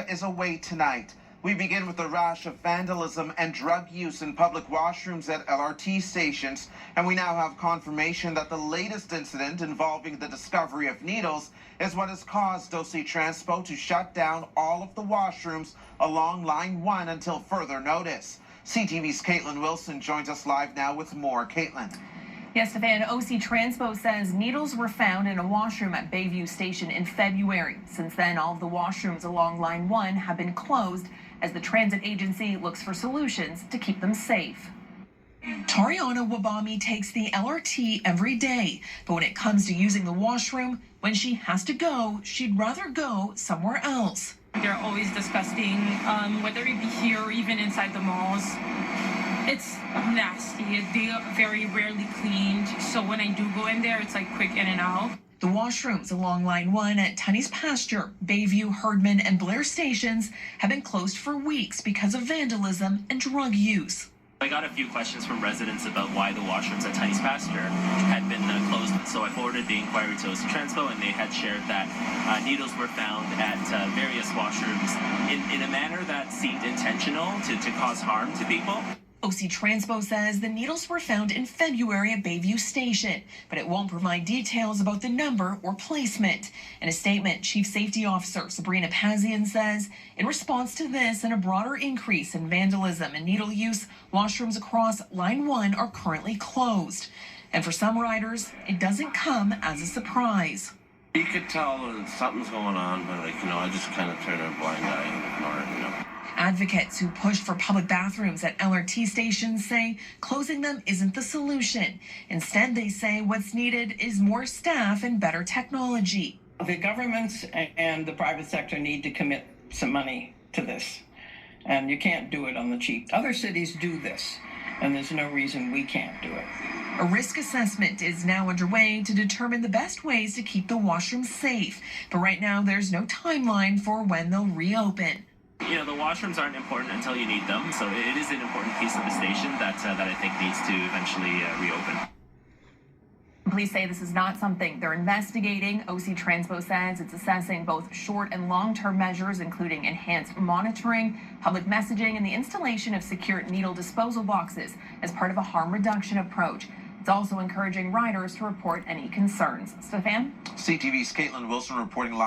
Is away tonight. We begin with a rash of vandalism and drug use in public washrooms at LRT stations, and we now have confirmation that the latest incident involving the discovery of needles is what has caused OC Transpo to shut down all of the washrooms along Line 1 until further notice. CTV's Caitlin Wilson joins us live now with more. Caitlin. Yes, Stefan, OC Transpo says needles were found in a washroom at Bayview Station in February. Since then, all of the washrooms along Line 1 have been closed as the transit agency looks for solutions to keep them safe. Tariana Wabami takes the LRT every day, but when it comes to using the washroom, when she has to go, she'd rather go somewhere else. They're always disgusting, whether it be here or even inside the malls. It's nasty. They are very rarely cleaned, so when I do go in there, it's like quick in and out. The washrooms along Line 1 at Tunney's Pasture, Bayview, Herdman, and Blair stations have been closed for weeks because of vandalism and drug use. I got a few questions from residents about why the washrooms at Tunney's Pasture had been closed, so I forwarded the inquiry to OC Transpo, and they had shared that needles were found at various washrooms in a manner that seemed intentional to cause harm to people. OC Transpo says the needles were found in February at Bayview Station, but it won't provide details about the number or placement. In a statement, Chief Safety Officer Sabrina Pazian says, in response to this and a broader increase in vandalism and needle use, washrooms across Line 1 are currently closed. And for some riders, it doesn't come as a surprise. You could tell something's going on, but I just kind of turn a blind eye and ignore it, Advocates who pushed for public bathrooms at LRT stations say closing them isn't the solution. Instead, they say what's needed is more staff and better technology. The governments and the private sector need to commit some money to this, and you can't do it on the cheap. Other cities do this, and there's no reason we can't do it. A risk assessment is now underway to determine the best ways to keep the washrooms safe, but right now there's no timeline for when they'll reopen. The washrooms aren't important until you need them, so it is an important piece of the station that I think needs to eventually reopen. Police say this is not something they're investigating. OC Transpo says it's assessing both short and long-term measures, including enhanced monitoring, public messaging, and the installation of secure needle disposal boxes as part of a harm reduction approach. It's also encouraging riders to report any concerns. Stefan? CTV's Caitlin Wilson reporting live.